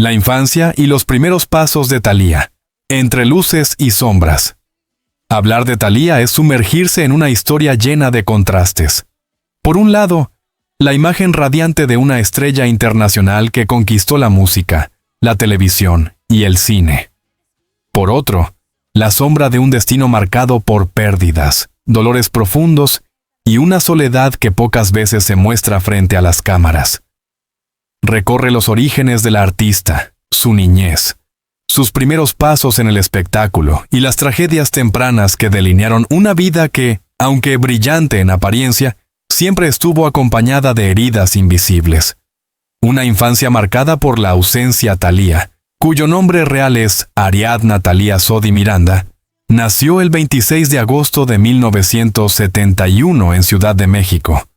La infancia y los primeros pasos de Thalía, entre luces y sombras. Hablar de Thalía es sumergirse en una historia llena de contrastes. Por un lado, la imagen radiante de una estrella internacional que conquistó la música, la televisión y el cine. Por otro, la sombra de un destino marcado por pérdidas, dolores profundos y una soledad que pocas veces se muestra frente a las cámaras. Recorre los orígenes de la artista, su niñez, sus primeros pasos en el espectáculo y las tragedias tempranas que delinearon una vida que, aunque brillante en apariencia, siempre estuvo acompañada de heridas invisibles. Una infancia marcada por la ausencia. Thalía, cuyo nombre real es Ariadna Thalía Sodi Miranda, nació el 26 de agosto de 1971 en Ciudad de México.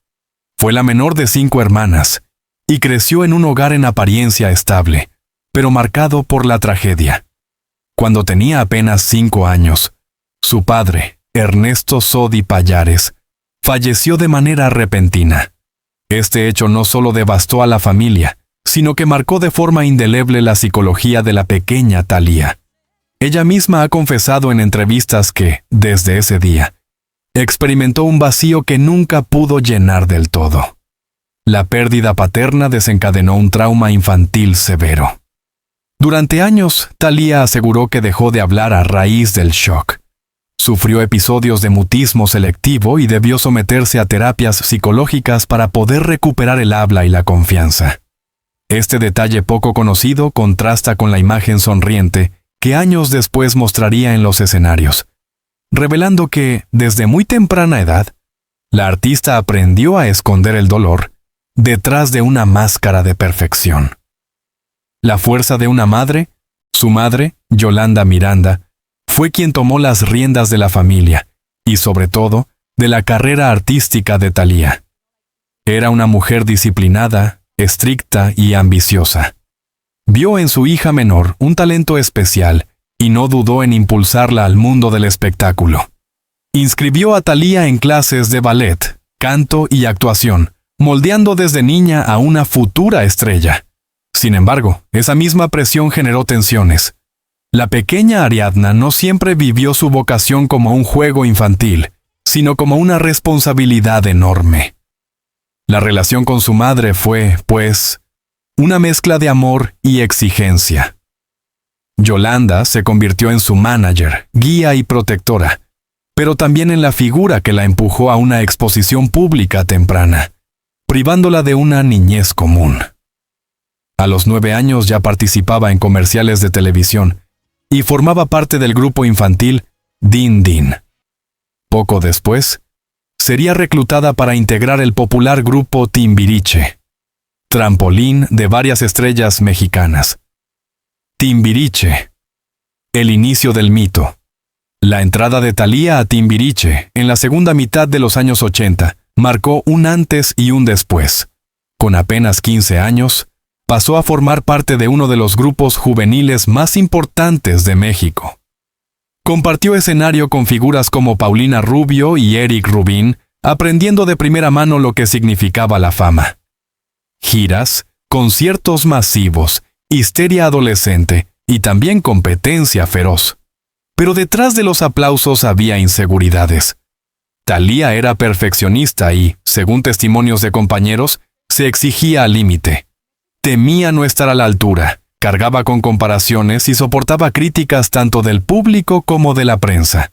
Fue la menor de 5 hermanas, y creció en un hogar en apariencia estable, pero marcado por la tragedia. Cuando tenía apenas 5 años, su padre, Ernesto Sodi Pallares, falleció de manera repentina. Este hecho no solo devastó a la familia, sino que marcó de forma indeleble la psicología de la pequeña Thalía. Ella misma ha confesado en entrevistas que, desde ese día, experimentó un vacío que nunca pudo llenar del todo. La pérdida paterna desencadenó un trauma infantil severo. Durante años, Thalía aseguró que dejó de hablar a raíz del shock. Sufrió episodios de mutismo selectivo y debió someterse a terapias psicológicas para poder recuperar el habla y la confianza. Este detalle poco conocido contrasta con la imagen sonriente que años después mostraría en los escenarios, revelando que, desde muy temprana edad, la artista aprendió a esconder el dolor detrás de una máscara de perfección. La fuerza de una madre, su madre, Yolanda Miranda, fue quien tomó las riendas de la familia y, sobre todo, de la carrera artística de Thalía. Era una mujer disciplinada, estricta y ambiciosa. Vio en su hija menor un talento especial y no dudó en impulsarla al mundo del espectáculo. Inscribió a Thalía en clases de ballet, canto y actuación, moldeando desde niña a una futura estrella. Sin embargo, esa misma presión generó tensiones. La pequeña Ariadna no siempre vivió su vocación como un juego infantil, sino como una responsabilidad enorme. La relación con su madre fue, pues, una mezcla de amor y exigencia. Yolanda se convirtió en su manager, guía y protectora, pero también en la figura que la empujó a una exposición pública temprana, privándola de una niñez común. A los 9 años ya participaba en comerciales de televisión y formaba parte del grupo infantil Din Din. Poco después, sería reclutada para integrar el popular grupo Timbiriche, trampolín de varias estrellas mexicanas. Timbiriche, el inicio del mito. La entrada de Thalía a Timbiriche en la segunda mitad de los años 80 marcó un antes y un después. Con apenas 15 años, pasó a formar parte de uno de los grupos juveniles más importantes de México. Compartió escenario con figuras como Paulina Rubio y Eric Rubin, aprendiendo de primera mano lo que significaba la fama. Giras, conciertos masivos, histeria adolescente y también competencia feroz. Pero detrás de los aplausos había inseguridades. Thalía era perfeccionista y, según testimonios de compañeros, se exigía al límite. Temía no estar a la altura, cargaba con comparaciones y soportaba críticas tanto del público como de la prensa.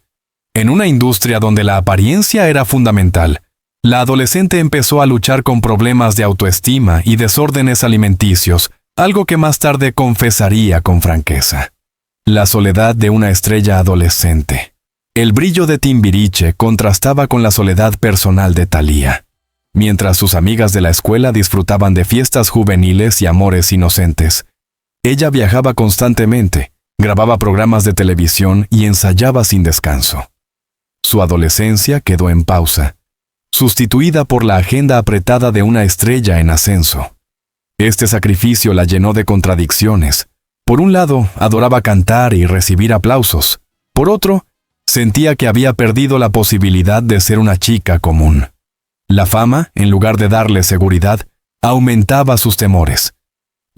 En una industria donde la apariencia era fundamental, la adolescente empezó a luchar con problemas de autoestima y desórdenes alimenticios, algo que más tarde confesaría con franqueza. La soledad de una estrella adolescente. El brillo de Timbiriche contrastaba con la soledad personal de Thalía. Mientras sus amigas de la escuela disfrutaban de fiestas juveniles y amores inocentes, ella viajaba constantemente, grababa programas de televisión y ensayaba sin descanso. Su adolescencia quedó en pausa, sustituida por la agenda apretada de una estrella en ascenso. Este sacrificio la llenó de contradicciones. Por un lado, adoraba cantar y recibir aplausos. Por otro, sentía que había perdido la posibilidad de ser una chica común. La fama, en lugar de darle seguridad, aumentaba sus temores.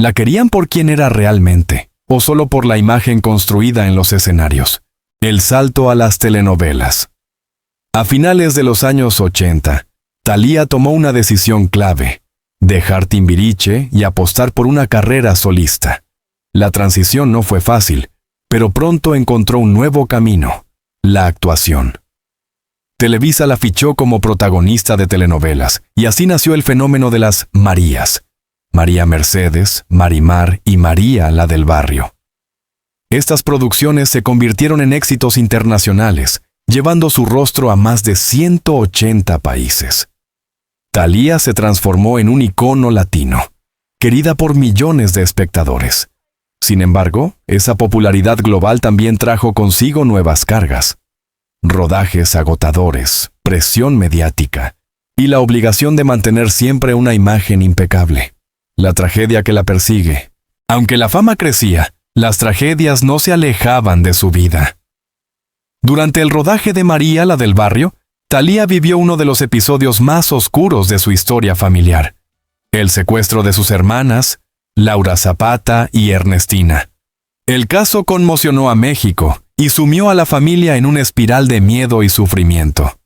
¿La querían por quien era realmente, o solo por la imagen construida en los escenarios? El salto a las telenovelas. A finales de los años 80, Thalía tomó una decisión clave: dejar Timbiriche y apostar por una carrera solista. La transición no fue fácil, pero pronto encontró un nuevo camino: la actuación. Televisa la fichó como protagonista de telenovelas, y así nació el fenómeno de las Marías: María Mercedes, Marimar y María la del Barrio. Estas producciones se convirtieron en éxitos internacionales, llevando su rostro a más de 180 países. Thalía se transformó en un icono latino, querida por millones de espectadores. Sin embargo, esa popularidad global también trajo consigo nuevas cargas: rodajes agotadores, presión mediática y la obligación de mantener siempre una imagen impecable. La tragedia que la persigue. Aunque la fama crecía, las tragedias no se alejaban de su vida. Durante el rodaje de María la del Barrio, Thalía vivió uno de los episodios más oscuros de su historia familiar: el secuestro de sus hermanas, Laura Zapata y Ernestina. El caso conmocionó a México y sumió a la familia en una espiral de miedo y sufrimiento.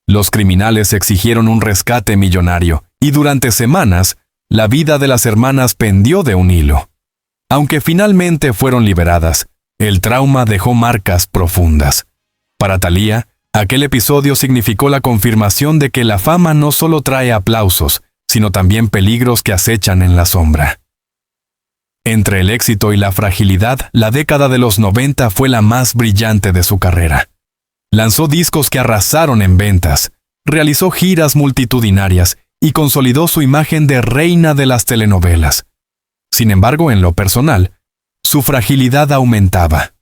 Los criminales exigieron un rescate millonario, y durante semanas, la vida de las hermanas pendió de un hilo. Aunque finalmente fueron liberadas, el trauma dejó marcas profundas. Para Thalía, aquel episodio significó la confirmación de que la fama no solo trae aplausos, sino también peligros que acechan en la sombra. Entre el éxito y la fragilidad, la década de los 90 fue la más brillante de su carrera. Lanzó discos que arrasaron en ventas, realizó giras multitudinarias y consolidó su imagen de reina de las telenovelas. Sin embargo, en lo personal, su fragilidad aumentaba.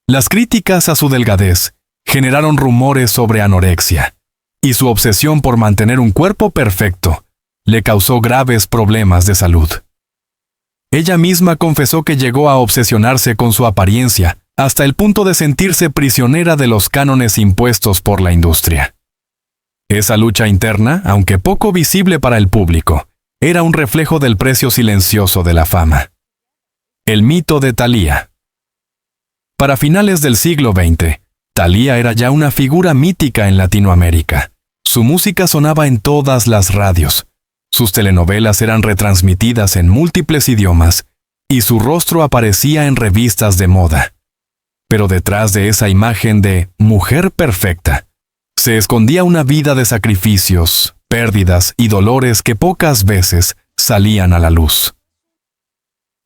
Las críticas a su delgadez generaron rumores sobre anorexia, y su obsesión por mantener un cuerpo perfecto le causó graves problemas de salud. Ella misma confesó que llegó a obsesionarse con su apariencia hasta el punto de sentirse prisionera de los cánones impuestos por la industria. Esa lucha interna, aunque poco visible para el público, era un reflejo del precio silencioso de la fama. El mito de Thalía. Para finales del siglo XX, Thalía era ya una figura mítica en Latinoamérica. Su música sonaba en todas las radios. Sus telenovelas eran retransmitidas en múltiples idiomas y su rostro aparecía en revistas de moda. Pero detrás de esa imagen de mujer perfecta, se escondía una vida de sacrificios, pérdidas y dolores que pocas veces salían a la luz.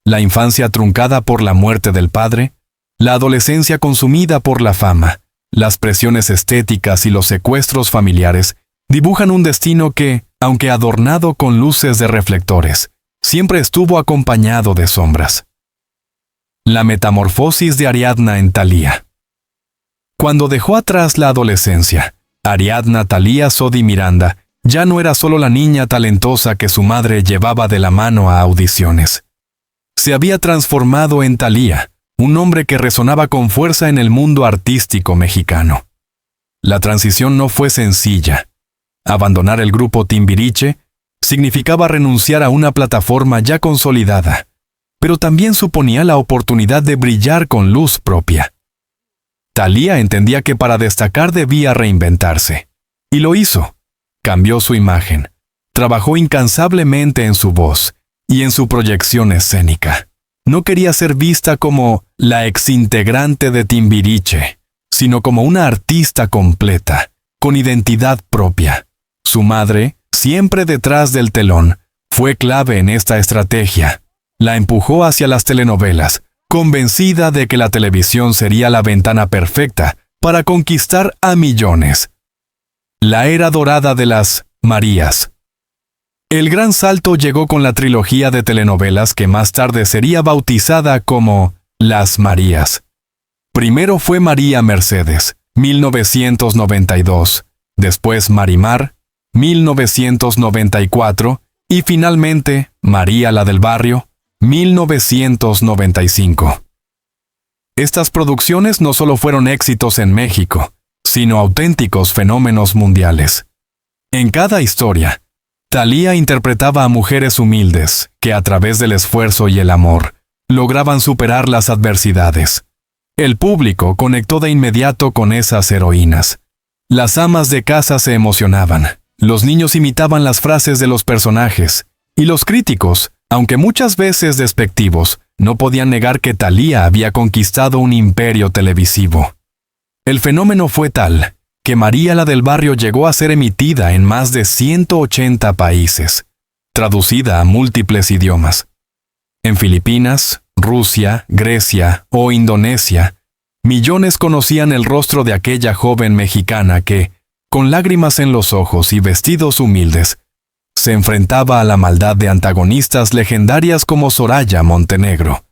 La infancia truncada por la muerte del padre, la adolescencia consumida por la fama, las presiones estéticas y los secuestros familiares dibujan un destino que, aunque adornado con luces de reflectores, siempre estuvo acompañado de sombras. La metamorfosis de Ariadna en Thalía. Cuando dejó atrás la adolescencia, Ariadna Thalía Sodi Miranda ya no era solo la niña talentosa que su madre llevaba de la mano a audiciones. Se había transformado en Thalía, un nombre que resonaba con fuerza en el mundo artístico mexicano. La transición no fue sencilla. Abandonar el grupo Timbiriche significaba renunciar a una plataforma ya consolidada, pero también suponía la oportunidad de brillar con luz propia. Thalía entendía que para destacar debía reinventarse, y lo hizo. Cambió su imagen, trabajó incansablemente en su voz y en su proyección escénica. No quería ser vista como la exintegrante de Timbiriche, sino como una artista completa, con identidad propia. Su madre, siempre detrás del telón, fue clave en esta estrategia. La empujó hacia las telenovelas, convencida de que la televisión sería la ventana perfecta para conquistar a millones. La era dorada de las Marías. El gran salto llegó con la trilogía de telenovelas que más tarde sería bautizada como Las Marías. Primero fue María Mercedes, 1992, después Marimar, 1994, y finalmente María la del Barrio, 1995. Estas producciones no solo fueron éxitos en México, sino auténticos fenómenos mundiales. En cada historia, Thalía interpretaba a mujeres humildes que a través del esfuerzo y el amor lograban superar las adversidades. El público conectó de inmediato con esas heroínas. Las amas de casa se emocionaban, los niños imitaban las frases de los personajes, y los críticos, aunque muchas veces despectivos, no podían negar que Thalía había conquistado un imperio televisivo. El fenómeno fue tal que María la del Barrio llegó a ser emitida en más de 180 países, traducida a múltiples idiomas. En Filipinas, Rusia, Grecia o Indonesia, millones conocían el rostro de aquella joven mexicana que, con lágrimas en los ojos y vestidos humildes, se enfrentaba a la maldad de antagonistas legendarias como Soraya Montenegro.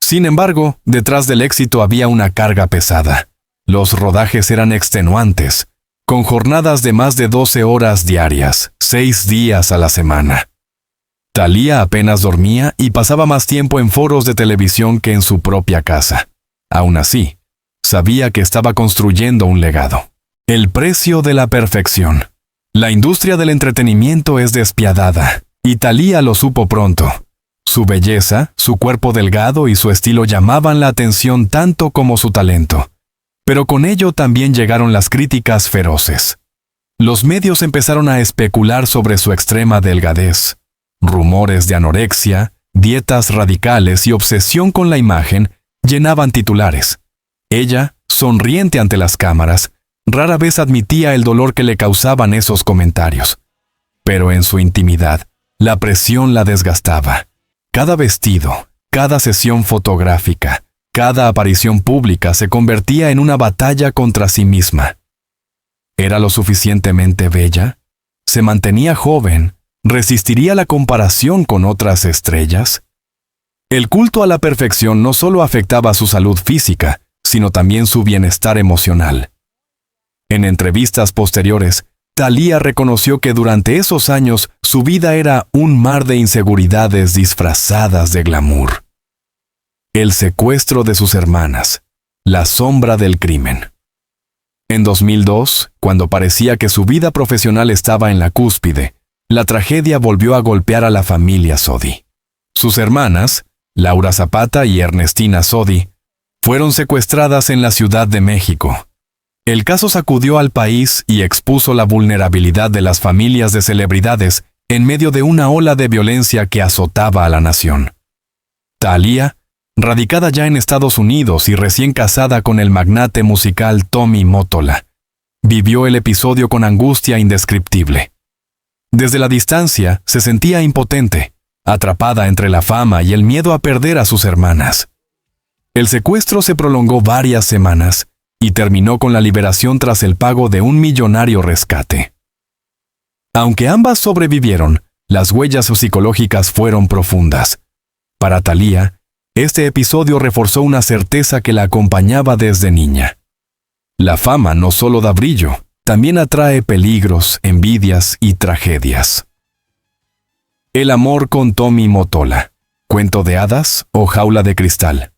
Sin embargo, detrás del éxito había una carga pesada. Los rodajes eran extenuantes, con jornadas de más de 12 horas diarias, 6 días a la semana. Thalía apenas dormía y pasaba más tiempo en foros de televisión que en su propia casa. Aún así, sabía que estaba construyendo un legado. El precio de la perfección. La industria del entretenimiento es despiadada, y Thalía lo supo pronto. Su belleza, su cuerpo delgado y su estilo llamaban la atención tanto como su talento. Pero con ello también llegaron las críticas feroces. Los medios empezaron a especular sobre su extrema delgadez. Rumores de anorexia, dietas radicales y obsesión con la imagen llenaban titulares. Ella, sonriente ante las cámaras, rara vez admitía el dolor que le causaban esos comentarios. Pero en su intimidad, la presión la desgastaba. Cada vestido, cada sesión fotográfica, cada aparición pública se convertía en una batalla contra sí misma. ¿Era lo suficientemente bella? ¿Se mantenía joven? ¿Resistiría la comparación con otras estrellas? El culto a la perfección no solo afectaba su salud física, sino también su bienestar emocional. En entrevistas posteriores, Thalía reconoció que durante esos años su vida era un mar de inseguridades disfrazadas de glamour. El secuestro de sus hermanas, la sombra del crimen. En 2002, cuando parecía que su vida profesional estaba en la cúspide, la tragedia volvió a golpear a la familia Sodi. Sus hermanas, Laura Zapata y Ernestina Sodi, fueron secuestradas en la Ciudad de México. El caso sacudió al país y expuso la vulnerabilidad de las familias de celebridades en medio de una ola de violencia que azotaba a la nación. Thalía, radicada ya en Estados Unidos y recién casada con el magnate musical Tommy Mottola, vivió el episodio con angustia indescriptible. Desde la distancia se sentía impotente, atrapada entre la fama y el miedo a perder a sus hermanas. El secuestro se prolongó varias semanas y terminó con la liberación tras el pago de un millonario rescate. Aunque ambas sobrevivieron, las huellas psicológicas fueron profundas. Para Thalía, este episodio reforzó una certeza que la acompañaba desde niña. La fama no solo da brillo, también atrae peligros, envidias y tragedias. El amor con Tommy Mottola, ¿cuento de hadas o jaula de cristal?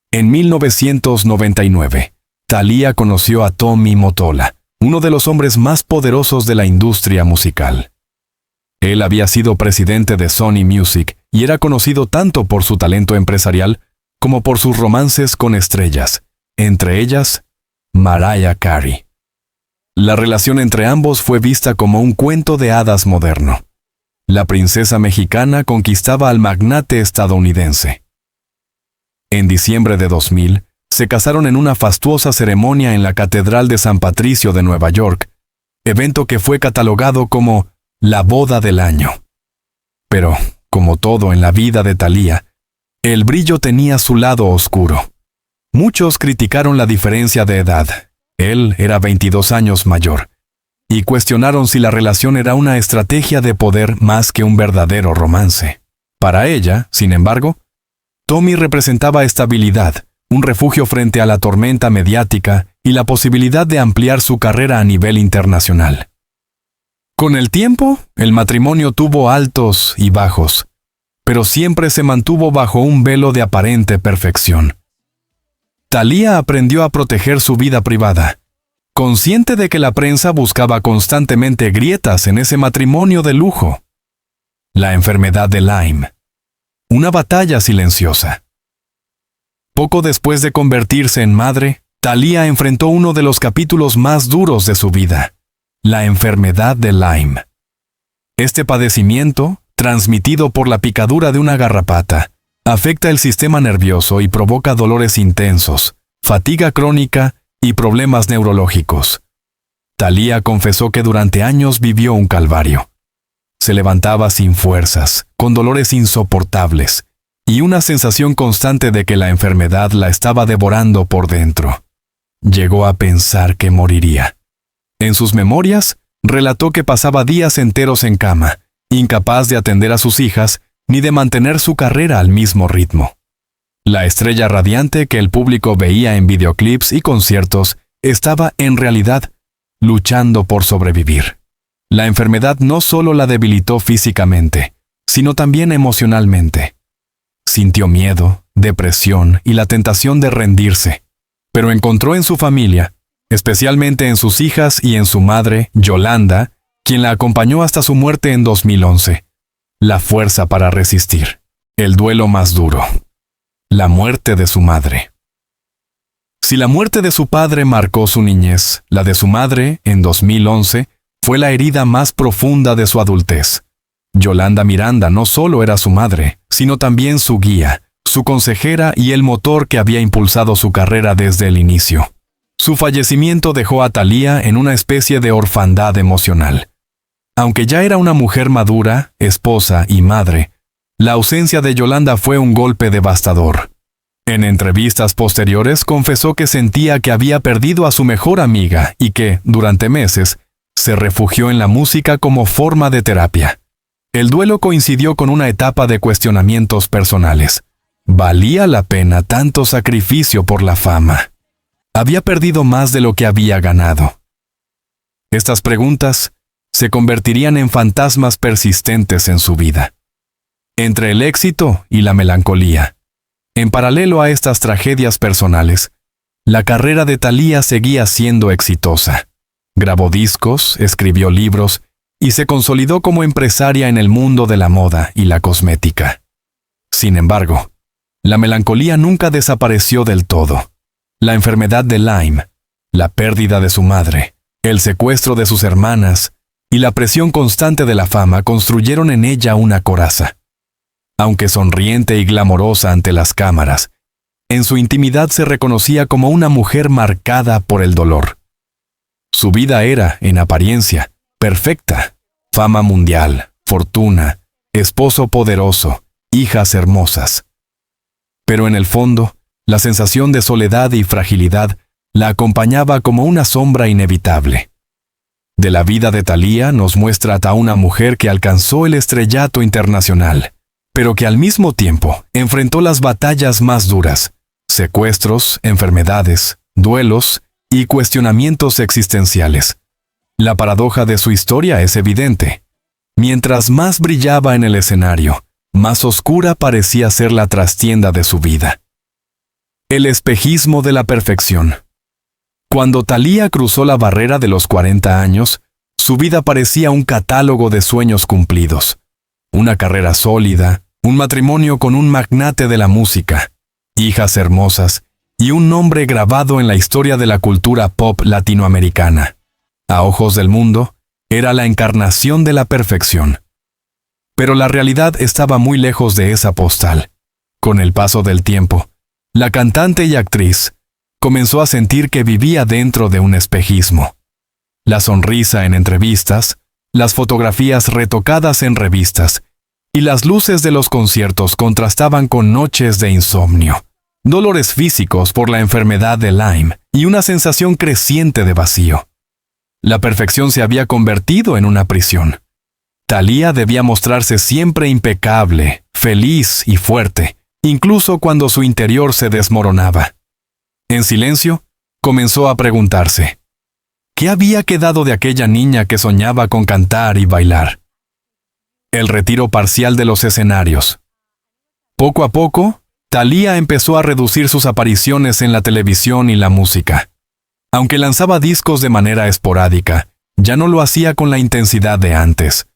En 1999, Thalía conoció a Tommy Mottola, uno de los hombres más poderosos de la industria musical. Él había sido presidente de Sony Music y era conocido tanto por su talento empresarial como por sus romances con estrellas, entre ellas, Mariah Carey. La relación entre ambos fue vista como un cuento de hadas moderno. La princesa mexicana conquistaba al magnate estadounidense. En diciembre de 2000, se casaron en una fastuosa ceremonia en la Catedral de San Patricio de Nueva York, evento que fue catalogado como la boda del año. Pero, como todo en la vida de Thalía, el brillo tenía su lado oscuro. Muchos criticaron la diferencia de edad. Él era 22 años mayor, y cuestionaron si la relación era una estrategia de poder más que un verdadero romance. Para ella, sin embargo, Tommy representaba estabilidad, un refugio frente a la tormenta mediática y la posibilidad de ampliar su carrera a nivel internacional. Con el tiempo, el matrimonio tuvo altos y bajos, pero siempre se mantuvo bajo un velo de aparente perfección. Thalía aprendió a proteger su vida privada, consciente de que la prensa buscaba constantemente grietas en ese matrimonio de lujo. La enfermedad de Lyme. Una batalla silenciosa. Poco después de convertirse en madre, Thalía enfrentó uno de los capítulos más duros de su vida: la enfermedad de Lyme. Este padecimiento, transmitido por la picadura de una garrapata, afecta el sistema nervioso y provoca dolores intensos, fatiga crónica y problemas neurológicos. Thalía confesó que durante años vivió un calvario. Se levantaba sin fuerzas, con dolores insoportables, y una sensación constante de que la enfermedad la estaba devorando por dentro. Llegó a pensar que moriría. En sus memorias, relató que pasaba días enteros en cama, incapaz de atender a sus hijas ni de mantener su carrera al mismo ritmo. La estrella radiante que el público veía en videoclips y conciertos estaba, en realidad, luchando por sobrevivir. La enfermedad no solo la debilitó físicamente, sino también emocionalmente. Sintió miedo, depresión y la tentación de rendirse, pero encontró en su familia, especialmente en sus hijas y en su madre, Yolanda, quien la acompañó hasta su muerte en 2011, la fuerza para resistir el duelo más duro: la muerte de su madre. Si la muerte de su padre marcó su niñez, la de su madre, en 2011, fue la herida más profunda de su adultez. Yolanda Miranda no solo era su madre, sino también su guía, su consejera y el motor que había impulsado su carrera desde el inicio. Su fallecimiento dejó a Thalía en una especie de orfandad emocional. Aunque ya era una mujer madura, esposa y madre, la ausencia de Yolanda fue un golpe devastador. En entrevistas posteriores confesó que sentía que había perdido a su mejor amiga y que, durante meses, se refugió en la música como forma de terapia. El duelo coincidió con una etapa de cuestionamientos personales. ¿Valía la pena tanto sacrificio por la fama? Había perdido más de lo que había ganado. Estas preguntas se convertirían en fantasmas persistentes en su vida. Entre el éxito y la melancolía, en paralelo a estas tragedias personales, la carrera de Thalía seguía siendo exitosa. Grabó discos, escribió libros y se consolidó como empresaria en el mundo de la moda y la cosmética. Sin embargo, la melancolía nunca desapareció del todo. La enfermedad de Lyme, la pérdida de su madre, el secuestro de sus hermanas y la presión constante de la fama construyeron en ella una coraza. Aunque sonriente y glamorosa ante las cámaras, en su intimidad se reconocía como una mujer marcada por el dolor. Su vida era, en apariencia, perfecta: fama mundial, fortuna, esposo poderoso, hijas hermosas. Pero en el fondo, la sensación de soledad y fragilidad la acompañaba como una sombra inevitable. De la vida de Thalía nos muestra a una mujer que alcanzó el estrellato internacional, pero que al mismo tiempo enfrentó las batallas más duras: secuestros, enfermedades, duelos y cuestionamientos existenciales. La paradoja de su historia es evidente. Mientras más brillaba en el escenario, más oscura parecía ser la trastienda de su vida. El espejismo de la perfección. Cuando Thalía cruzó la barrera de los 40 años, su vida parecía un catálogo de sueños cumplidos. Una carrera sólida, un matrimonio con un magnate de la música, hijas hermosas y un nombre grabado en la historia de la cultura pop latinoamericana. A ojos del mundo, era la encarnación de la perfección. Pero la realidad estaba muy lejos de esa postal. Con el paso del tiempo, la cantante y actriz comenzó a sentir que vivía dentro de un espejismo. La sonrisa en entrevistas, las fotografías retocadas en revistas y las luces de los conciertos contrastaban con noches de insomnio, dolores físicos por la enfermedad de Lyme y una sensación creciente de vacío. La perfección se había convertido en una prisión. Thalía debía mostrarse siempre impecable, feliz y fuerte, incluso cuando su interior se desmoronaba. En silencio, comenzó a preguntarse: ¿qué había quedado de aquella niña que soñaba con cantar y bailar? El retiro parcial de los escenarios. Poco a poco, Thalía empezó a reducir sus apariciones en la televisión y la música. Aunque lanzaba discos de manera esporádica, ya no lo hacía con la intensidad de antes.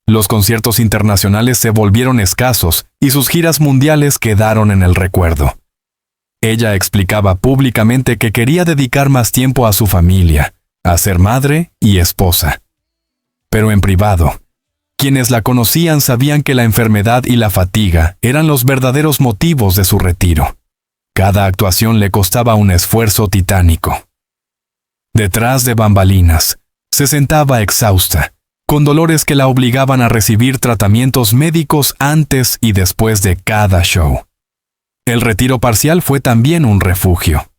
Los conciertos internacionales se volvieron escasos y sus giras mundiales quedaron en el recuerdo. Ella explicaba públicamente que quería dedicar más tiempo a su familia, a ser madre y esposa. Pero en privado, quienes la conocían sabían que la enfermedad y la fatiga eran los verdaderos motivos de su retiro. Cada actuación le costaba un esfuerzo titánico. Detrás de bambalinas, se sentaba exhausta, con dolores que la obligaban a recibir tratamientos médicos antes y después de cada show. El retiro parcial fue también un refugio.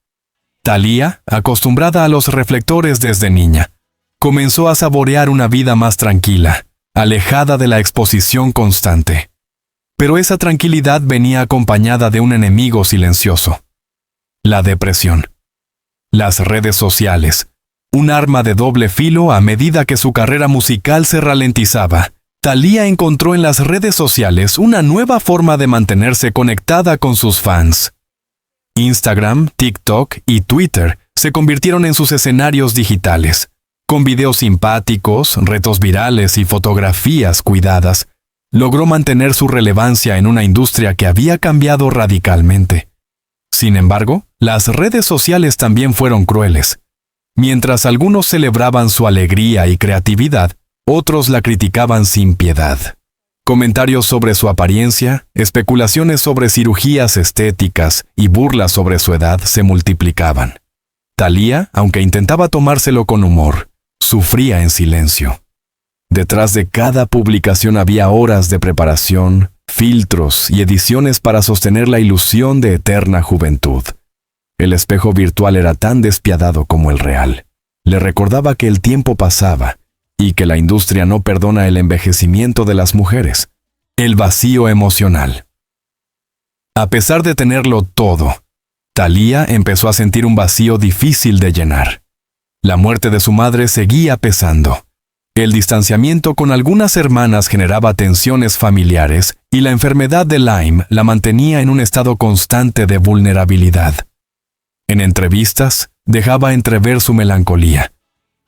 Thalía, acostumbrada a los reflectores desde niña, comenzó a saborear una vida más tranquila, alejada de la exposición constante. Pero esa tranquilidad venía acompañada de un enemigo silencioso: la depresión. Las redes sociales, un arma de doble filo a medida que su carrera musical se ralentizaba. Thalía encontró en las redes sociales una nueva forma de mantenerse conectada con sus fans. Instagram, TikTok y Twitter se convirtieron en sus escenarios digitales. Con videos simpáticos, retos virales y fotografías cuidadas, logró mantener su relevancia en una industria que había cambiado radicalmente. Sin embargo, las redes sociales también fueron crueles. Mientras algunos celebraban su alegría y creatividad, otros la criticaban sin piedad. Comentarios sobre su apariencia, especulaciones sobre cirugías estéticas y burlas sobre su edad se multiplicaban. Thalía, aunque intentaba tomárselo con humor, sufría en silencio. Detrás de cada publicación había horas de preparación, filtros y ediciones para sostener la ilusión de eterna juventud. El espejo virtual era tan despiadado como el real. Le recordaba que el tiempo pasaba y que la industria no perdona el envejecimiento de las mujeres. El vacío emocional. A pesar de tenerlo todo, Thalía empezó a sentir un vacío difícil de llenar. La muerte de su madre seguía pesando. El distanciamiento con algunas hermanas generaba tensiones familiares y la enfermedad de Lyme la mantenía en un estado constante de vulnerabilidad. En entrevistas, dejaba entrever su melancolía.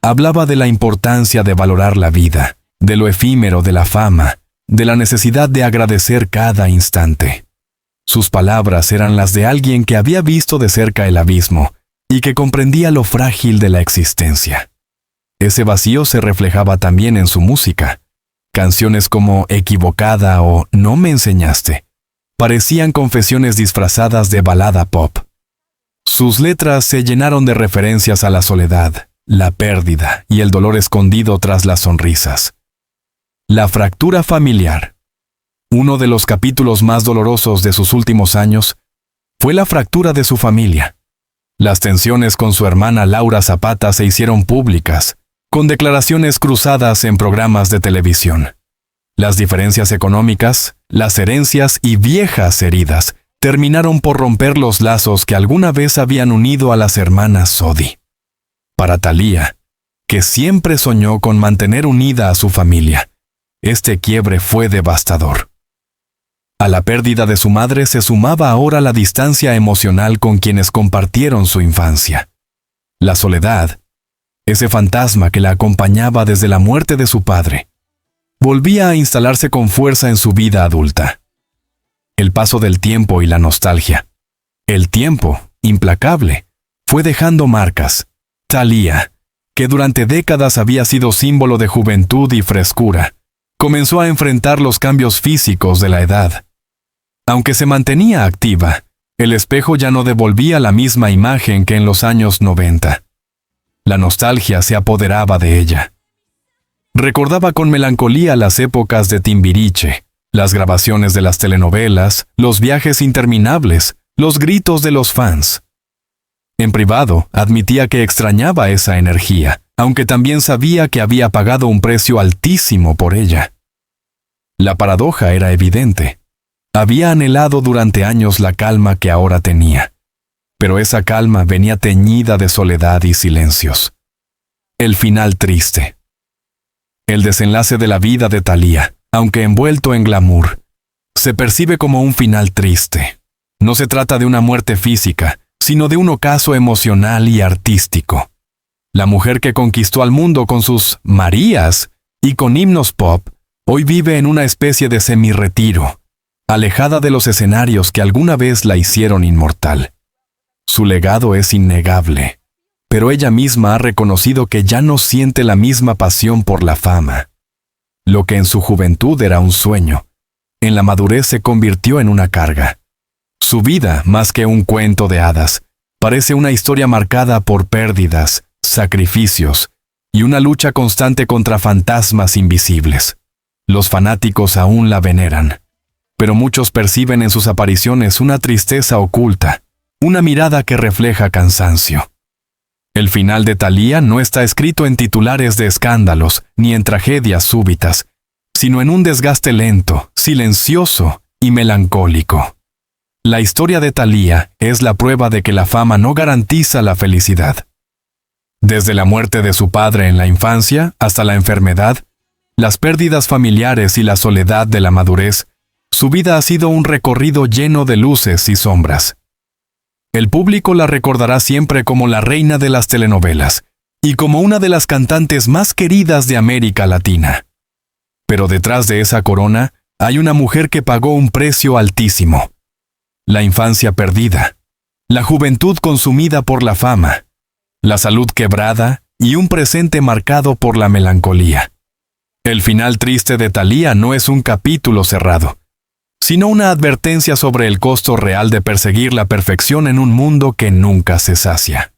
Hablaba de la importancia de valorar la vida, de lo efímero de la fama, de la necesidad de agradecer cada instante. Sus palabras eran las de alguien que había visto de cerca el abismo y que comprendía lo frágil de la existencia. Ese vacío se reflejaba también en su música. Canciones como Equivocada o No me enseñaste parecían confesiones disfrazadas de balada pop. Sus letras se llenaron de referencias a la soledad, la pérdida y el dolor escondido tras las sonrisas. La fractura familiar. Uno de los capítulos más dolorosos de sus últimos años fue la fractura de su familia. Las tensiones con su hermana Laura Zapata se hicieron públicas, con declaraciones cruzadas en programas de televisión. Las diferencias económicas, las herencias y viejas heridas terminaron por romper los lazos que alguna vez habían unido a las hermanas Sodi. Para Thalía, que siempre soñó con mantener unida a su familia, este quiebre fue devastador. A la pérdida de su madre se sumaba ahora la distancia emocional con quienes compartieron su infancia. La soledad, ese fantasma que la acompañaba desde la muerte de su padre, volvía a instalarse con fuerza en su vida adulta. El paso del tiempo y la nostalgia. El tiempo, implacable, fue dejando marcas. Thalía, que durante décadas había sido símbolo de juventud y frescura, comenzó a enfrentar los cambios físicos de la edad. Aunque se mantenía activa, el espejo ya no devolvía la misma imagen que en los años 90. La nostalgia se apoderaba de ella. Recordaba con melancolía las épocas de Timbiriche, las grabaciones de las telenovelas, los viajes interminables, los gritos de los fans. En privado, admitía que extrañaba esa energía, aunque también sabía que había pagado un precio altísimo por ella. La paradoja era evidente. Había anhelado durante años la calma que ahora tenía, pero esa calma venía teñida de soledad y silencios. El final triste. El desenlace de la vida de Thalía, aunque envuelto en glamour, se percibe como un final triste. No se trata de una muerte física, sino de un ocaso emocional y artístico. La mujer que conquistó al mundo con sus Marías y con himnos pop, hoy vive en una especie de semi-retiro, alejada de los escenarios que alguna vez la hicieron inmortal. Su legado es innegable, pero ella misma ha reconocido que ya no siente la misma pasión por la fama. Lo que en su juventud era un sueño, en la madurez se convirtió en una carga. Su vida, más que un cuento de hadas, parece una historia marcada por pérdidas, sacrificios y una lucha constante contra fantasmas invisibles. Los fanáticos aún la veneran, pero muchos perciben en sus apariciones una tristeza oculta, una mirada que refleja cansancio. El final de Thalía no está escrito en titulares de escándalos ni en tragedias súbitas, sino en un desgaste lento, silencioso y melancólico. La historia de Thalía es la prueba de que la fama no garantiza la felicidad. Desde la muerte de su padre en la infancia hasta la enfermedad, las pérdidas familiares y la soledad de la madurez, su vida ha sido un recorrido lleno de luces y sombras. El público la recordará siempre como la reina de las telenovelas y como una de las cantantes más queridas de América Latina. Pero detrás de esa corona hay una mujer que pagó un precio altísimo. La infancia perdida, la juventud consumida por la fama, la salud quebrada y un presente marcado por la melancolía. El final triste de Thalía no es un capítulo cerrado, sino una advertencia sobre el costo real de perseguir la perfección en un mundo que nunca se sacia.